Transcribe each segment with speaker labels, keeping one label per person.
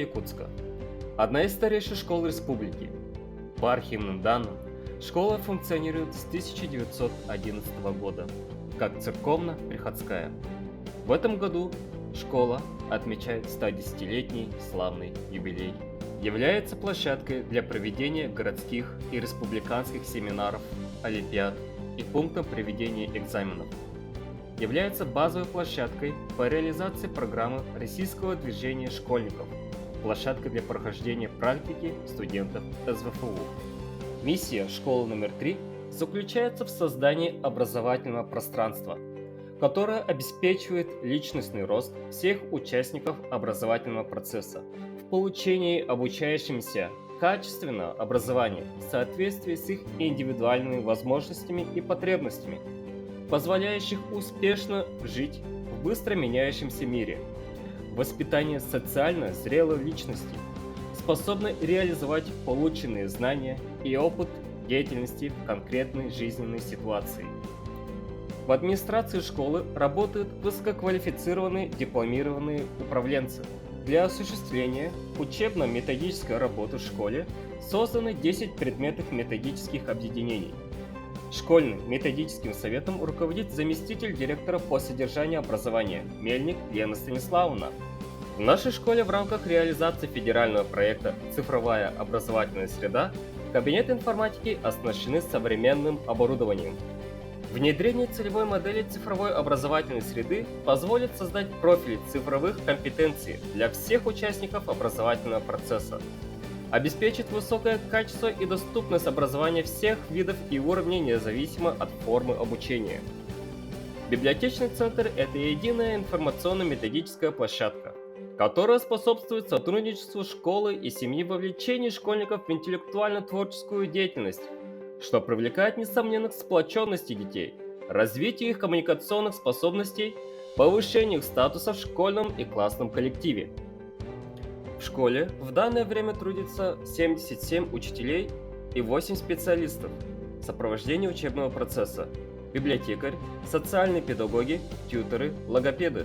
Speaker 1: Якутска. Одна из старейших школ республики. По архивным данным, школа функционирует с 1911 года, как церковно-приходская. В этом году школа отмечает 110-летний славный юбилей. Является площадкой для проведения городских и республиканских семинаров, олимпиад и пунктом проведения экзаменов. Является базовой площадкой по реализации программы российского движения школьников, площадкой для прохождения практики студентов СВФУ. Миссия школы номер 3 заключается в создании образовательного пространства, которое обеспечивает личностный рост всех участников образовательного процесса в получении обучающимся качественного образования в соответствии с их индивидуальными возможностями и потребностями, позволяющих успешно жить в быстро меняющемся мире, воспитание социально зрелой личности, способной реализовать полученные знания и опыт деятельности в конкретной жизненной ситуации. В администрации школы работают высококвалифицированные дипломированные управленцы. Для осуществления учебно-методической работы в школе созданы 10 предметных методических объединений. Школьным методическим советом руководит заместитель директора по содержанию образования Мельник Лена Станиславовна. В нашей школе в рамках реализации федерального проекта «Цифровая образовательная среда» кабинеты информатики оснащены современным оборудованием. Внедрение целевой модели цифровой образовательной среды позволит создать профили цифровых компетенций для всех участников образовательного процесса, обеспечит высокое качество и доступность образования всех видов и уровней независимо от формы обучения. Библиотечный центр – это единая информационно-методическая площадка, которая способствует сотрудничеству школы и семьи в вовлечении школьников в интеллектуально-творческую деятельность, что привлекает несомненно к сплоченности детей, развитию их коммуникационных способностей, повышению их статуса в школьном и классном коллективе. В школе в данное время трудится 77 учителей и 8 специалистов в сопровождении учебного процесса, библиотекарь, социальные педагоги, тьюторы, логопеды.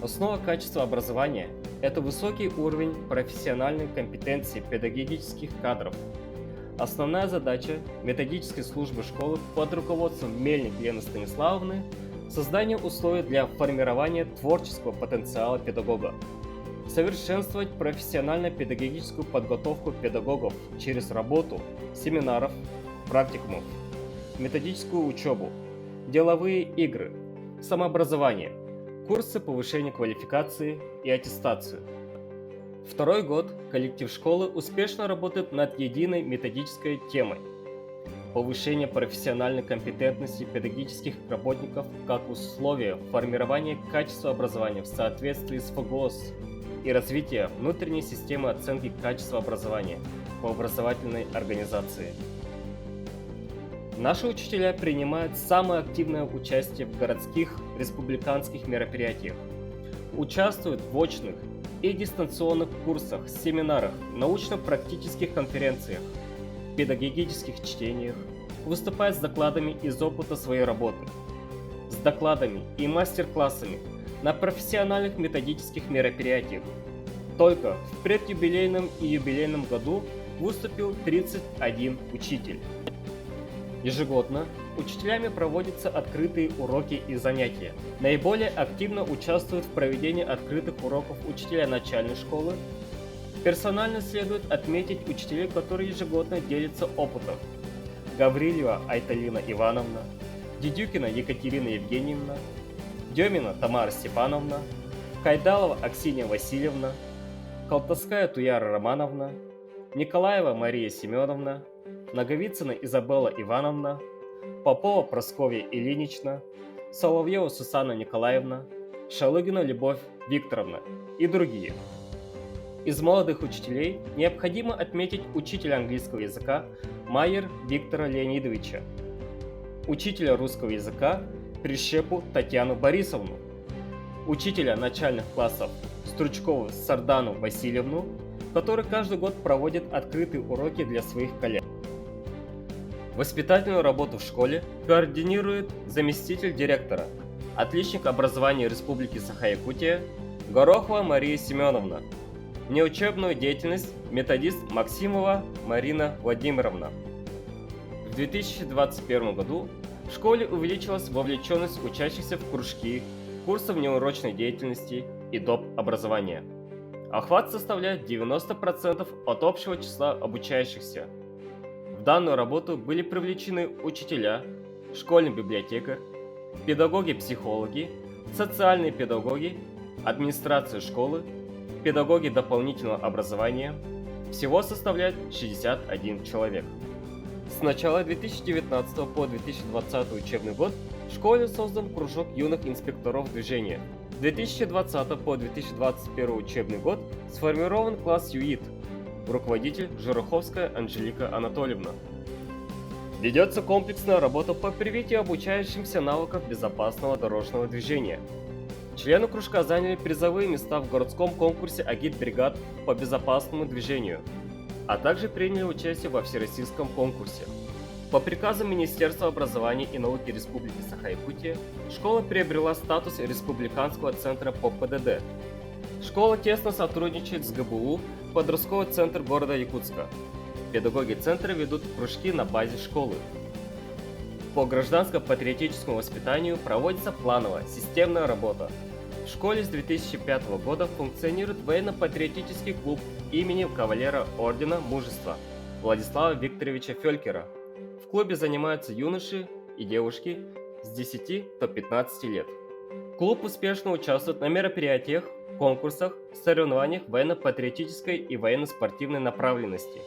Speaker 1: Основа качества образования – это высокий уровень профессиональной компетенции педагогических кадров. Основная задача методической службы школы под руководством Мельник Лены Станиславовны – создание условий для формирования творческого потенциала педагога, совершенствовать профессионально-педагогическую подготовку педагогов через работу, семинаров, практикумов, методическую учебу, деловые игры, самообразование, курсы повышения квалификации и аттестацию. Второй год коллектив школы успешно работает над единой методической темой – повышение профессиональной компетентности педагогических работников как условие формирования качества образования в соответствии с ФГОС и развития внутренней системы оценки качества образования по образовательной организации. Наши учителя принимают самое активное участие в городских республиканских мероприятиях, участвуют в очных и дистанционных курсах, семинарах, научно-практических конференциях, педагогических чтениях, выступают с докладами из опыта своей работы, с докладами и мастер-классами на профессиональных методических мероприятиях. Только в предюбилейном и юбилейном году выступил 31 учитель. Ежегодно учителями проводятся открытые уроки и занятия. Наиболее активно участвуют в проведении открытых уроков учителя начальной школы. Персонально следует отметить учителей, которые ежегодно делятся опытом. Гаврилева Айталина Ивановна, Дедюкина Екатерина Евгеньевна, Демина Тамара Степановна, Кайдалова Аксинья Васильевна, Колтаская Туяра Романовна, Николаева Мария Семеновна, Наговицына Изабелла Ивановна, Попова Прасковья Ильинична, Соловьева Сусанна Николаевна, Шалыгина Любовь Викторовна и другие. Из молодых учителей необходимо отметить учителя английского языка Майер Виктора Леонидовича, учителя русского языка Прищепу Татьяну Борисовну, учителя начальных классов Стручкову Сардану Васильевну, который каждый год проводит открытые уроки для своих коллег. Воспитательную работу в школе координирует заместитель директора, отличник образования Республики Саха-Якутия Горохова Мария Семеновна. Неучебную деятельность методист Максимова Марина Владимировна. В 2021 году в школе увеличилась вовлеченность учащихся в кружки, курсы внеурочной деятельности и доп. Образования. Охват составляет 90% от общего числа обучающихся. В данную работу были привлечены учителя, школьный библиотекарь, педагоги-психологи, социальные педагоги, администрация школы, педагоги дополнительного образования. Всего составляет 61 человек. С начала 2019 по 2020 учебный год в школе создан кружок юных инспекторов движения. С 2020 по 2021 учебный год сформирован класс ЮИД, руководитель Жироховская Анжелика Анатольевна. Ведется комплексная работа по привитию обучающимся навыков безопасного дорожного движения. Члены кружка заняли призовые места в городском конкурсе агитбригад по безопасному движению, а также приняли участие во всероссийском конкурсе. По приказу Министерства образования и науки Республики Саха-Якутия школа приобрела статус Республиканского центра по ПДД. Школа тесно сотрудничает с ГБУ, подростковый центр города Якутска. Педагоги центра ведут кружки на базе школы. По гражданско-патриотическому воспитанию проводится плановая, системная работа. В школе с 2005 года функционирует военно-патриотический клуб имени кавалера Ордена Мужества Владислава Викторовича Фелькера. В клубе занимаются юноши и девушки с 10 до 15 лет. Клуб успешно участвует на мероприятиях, конкурсах, соревнованиях военно-патриотической и военно-спортивной направленности.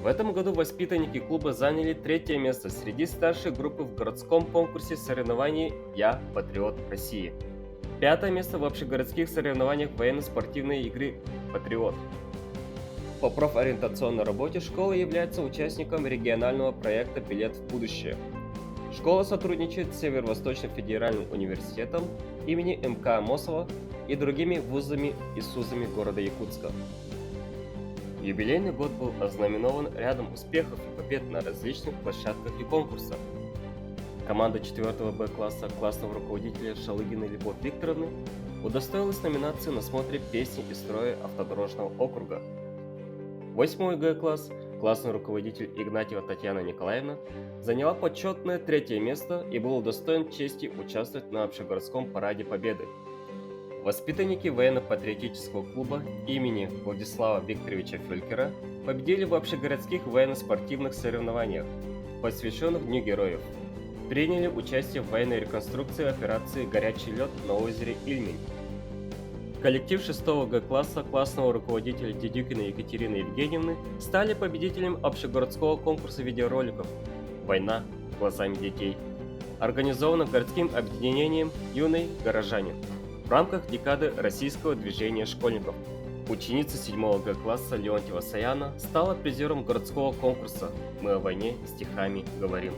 Speaker 1: В этом году воспитанники клуба заняли 3-е место среди старшей группы в городском конкурсе соревнований «Я – Патриот России». 5-е место в общегородских соревнованиях военно-спортивной игры «Патриот». По профориентационной работе школа является участником регионального проекта «Билет в будущее». Школа сотрудничает с Северо-Восточным федеральным университетом имени МК Амосова и другими вузами и СУЗами города Якутска. Юбилейный год был ознаменован рядом успехов и побед на различных площадках и конкурсах. Команда 4-го Б-класса классного руководителя Шалыгиной Любовь Викторовны удостоилась номинации на смотре «Песни и строи автодорожного округа». 8-й Г-класс классный руководитель Игнатьева Татьяна Николаевна заняла почетное 3-е место и был удостоен чести участвовать на общегородском параде Победы. Воспитанники военно-патриотического клуба имени Владислава Викторовича Фелькера победили в общегородских военно-спортивных соревнованиях, посвященных Дню Героев. Приняли участие в военной реконструкции операции «Горячий лед» на озере Ильмень. Коллектив 6-го Г-класса классного руководителя Дедюкиной Екатерины Евгеньевны стали победителем общегородского конкурса видеороликов «Война глазами детей», организованного городским объединением «Юный горожанин» в рамках декады российского движения школьников. Ученица 7-го Г-класса Леонтьева Саяна стала призером городского конкурса «Мы о войне стихами говорим».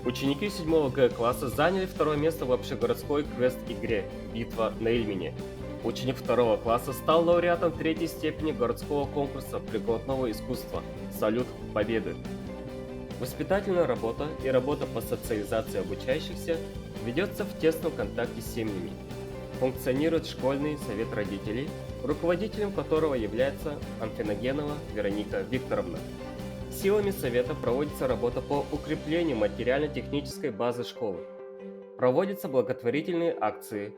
Speaker 1: Ученики 7-го Г-класса заняли 2-е место в общегородской квест-игре «Битва на Ильмени». Ученик 2-го класса стал лауреатом 3-й степени городского конкурса прикладного искусства «Салют Победы». Воспитательная работа и работа по социализации обучающихся ведется в тесном контакте с семьями. Функционирует школьный совет родителей, руководителем которого является Амфиногенова Вероника Викторовна. Силами совета проводится работа по укреплению материально-технической базы школы. Проводятся благотворительные акции.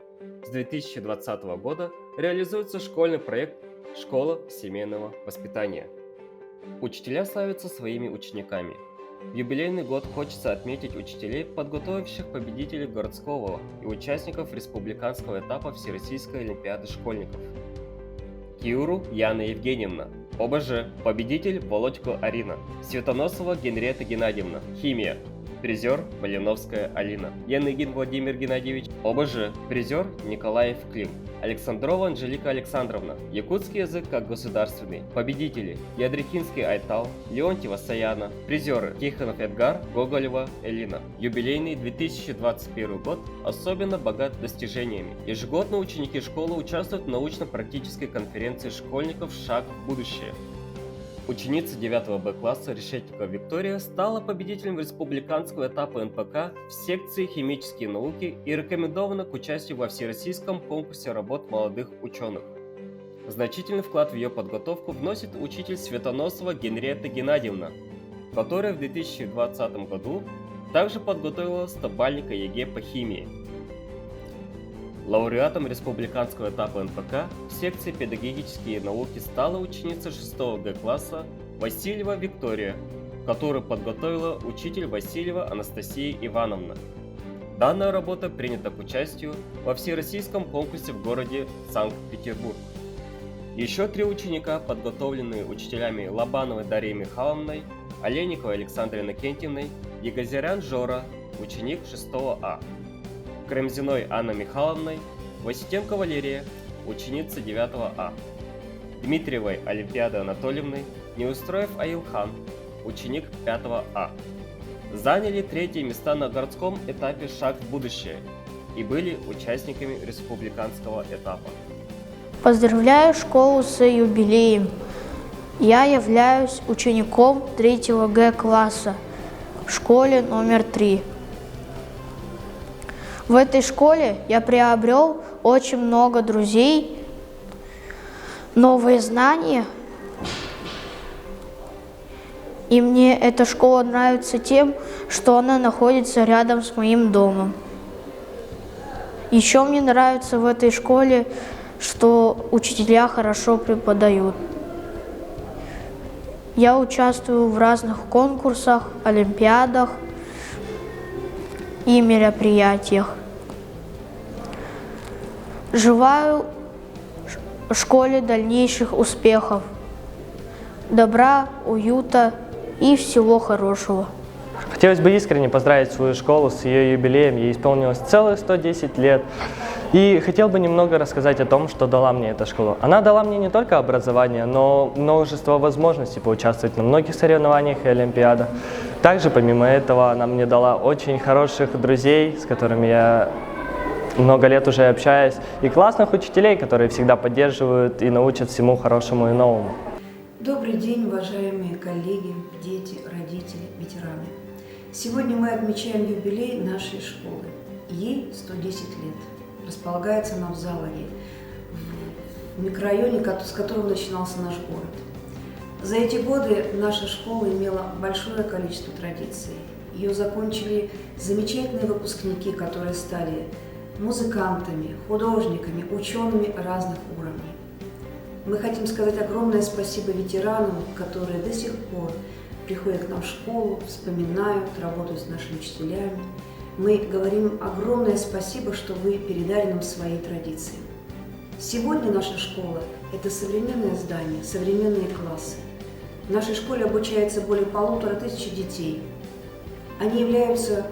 Speaker 1: С 2020 года реализуется школьный проект «Школа семейного воспитания». Учителя славятся своими учениками. В юбилейный год хочется отметить учителей, подготовивших победителей городского и участников республиканского этапа Всероссийской олимпиады школьников. Киуру Яна Евгеньевна, ОБЖ, победитель Володько Арина, Светоносова Генриетта Геннадьевна, химия, призер Малиновская Алина, Яныгин Владимир Геннадьевич, ОБЖ, призер Николаев Клим, Александрова Анжелика Александровна, якутский язык как государственный, победители Ядрихинский Айтал, Леонтьева Саяна, призеры Тихонов Эдгар, Гоголева Элина. Юбилейный 2021 год особенно богат достижениями. Ежегодно ученики школы участвуют в научно-практической конференции школьников «Шаг в будущее». Ученица 9 Б-класса Решетникова Виктория стала победителем республиканского этапа НПК в секции химические науки и рекомендована к участию во всероссийском конкурсе работ молодых ученых. Значительный вклад в ее подготовку вносит учитель Светоносова Генриетта Геннадьевна, которая в 2020 году также подготовила 100-бальника ЕГЭ по химии. Лауреатом республиканского этапа НПК в секции педагогические науки стала ученица 6 Г-класса Васильева Виктория, которую подготовила учитель Васильева Анастасия Ивановна. Данная работа принята к участию во всероссийском конкурсе в городе Санкт-Петербург. Еще 3 ученика, подготовленные учителями Лобановой Дарьей Михайловной, Олейниковой Александрой Иннокентьевной, Егозерян Жора, ученик 6 А, Кремзиной Анной Михайловной, Васитенко Валерия, ученица 9 А, Дмитриевой Олимпиады Анатольевной, Неустроев Аилхан, ученик 5 А, заняли 3-е места на городском этапе «Шаг в будущее» и были участниками республиканского этапа.
Speaker 2: Поздравляю школу с юбилеем. Я являюсь учеником 3 Г-класса в школе номер 3. В этой школе я приобрел очень много друзей, новые знания. И мне эта школа нравится тем, что она находится рядом с моим домом. Еще мне нравится в этой школе, что учителя хорошо преподают. Я участвую в разных конкурсах, олимпиадах и мероприятиях. Желаю школе дальнейших успехов, добра, уюта и всего хорошего.
Speaker 3: Хотелось бы искренне поздравить свою школу с ее юбилеем. Ей исполнилось целых 110 лет. И хотел бы немного рассказать о том, что дала мне эта школа. Она дала мне не только образование, но множество возможностей поучаствовать на многих соревнованиях и олимпиадах. Также, помимо этого, она мне дала очень хороших друзей, с которыми я много лет уже общаюсь, и классных учителей, которые всегда поддерживают и научат всему хорошему и новому.
Speaker 4: Добрый день, уважаемые коллеги, дети, родители, ветераны. Сегодня мы отмечаем юбилей нашей школы. Ей 110 лет. Располагается она в Залоге, в микрорайоне, с которого начинался наш город. За эти годы наша школа имела большое количество традиций. Ее закончили замечательные выпускники, которые стали музыкантами, художниками, учеными разных уровней. Мы хотим сказать огромное спасибо ветеранам, которые до сих пор приходят к нам в школу, вспоминают, работают с нашими учителями. Мы говорим огромное спасибо, что вы передали нам свои традиции. Сегодня наша школа – это современное здание, современные классы. В нашей школе обучается более 1500 детей. Они являются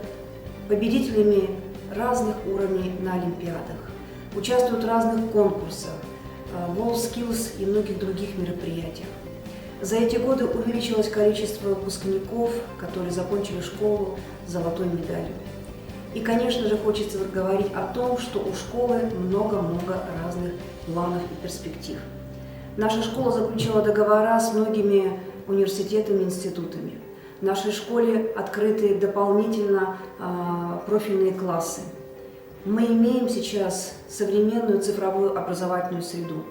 Speaker 4: победителями разных уровней на олимпиадах, участвуют в разных конкурсах, WorldSkills и многих других мероприятиях. За эти годы увеличилось количество выпускников, которые закончили школу с золотой медалью. И, конечно же, хочется говорить о том, что у школы много-много разных планов и перспектив. Наша школа заключила договора с многими университетами и институтами. В нашей школе открыты дополнительно профильные классы. Мы имеем сейчас современную цифровую образовательную среду.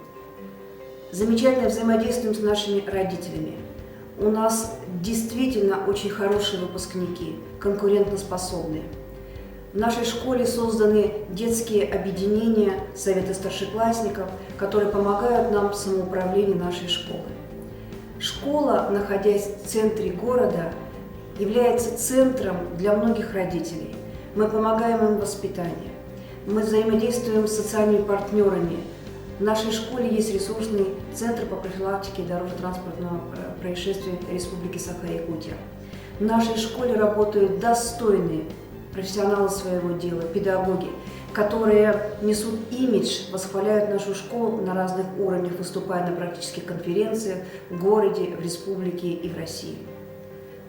Speaker 4: Замечательно взаимодействуем с нашими родителями. У нас действительно очень хорошие выпускники, конкурентоспособные. В нашей школе созданы детские объединения, советы старшеклассников, которые помогают нам в самоуправлении нашей школы. Школа, находясь в центре города, является центром для многих родителей. Мы помогаем им в воспитании. Мы взаимодействуем с социальными партнерами. В нашей школе есть ресурсный центр по профилактике дорожно-транспортного происшествия Республики Саха-Якутия. В нашей школе работают достойные профессионалы своего дела, педагоги, которые несут имидж, восхваляют нашу школу на разных уровнях, выступая на практических конференциях в городе, в республике и в России.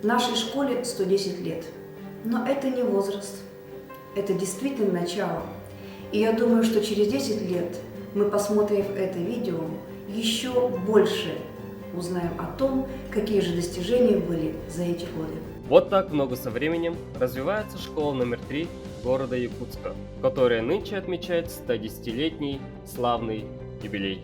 Speaker 4: Нашей школе 110 лет, но это не возраст, это действительно начало. И я думаю, что через 10 лет мы, посмотрев это видео, еще больше узнаем о том, какие же достижения были за эти годы.
Speaker 1: Вот так много со временем развивается школа номер 3 города Якутска, которая нынче отмечает 110-летний славный юбилей.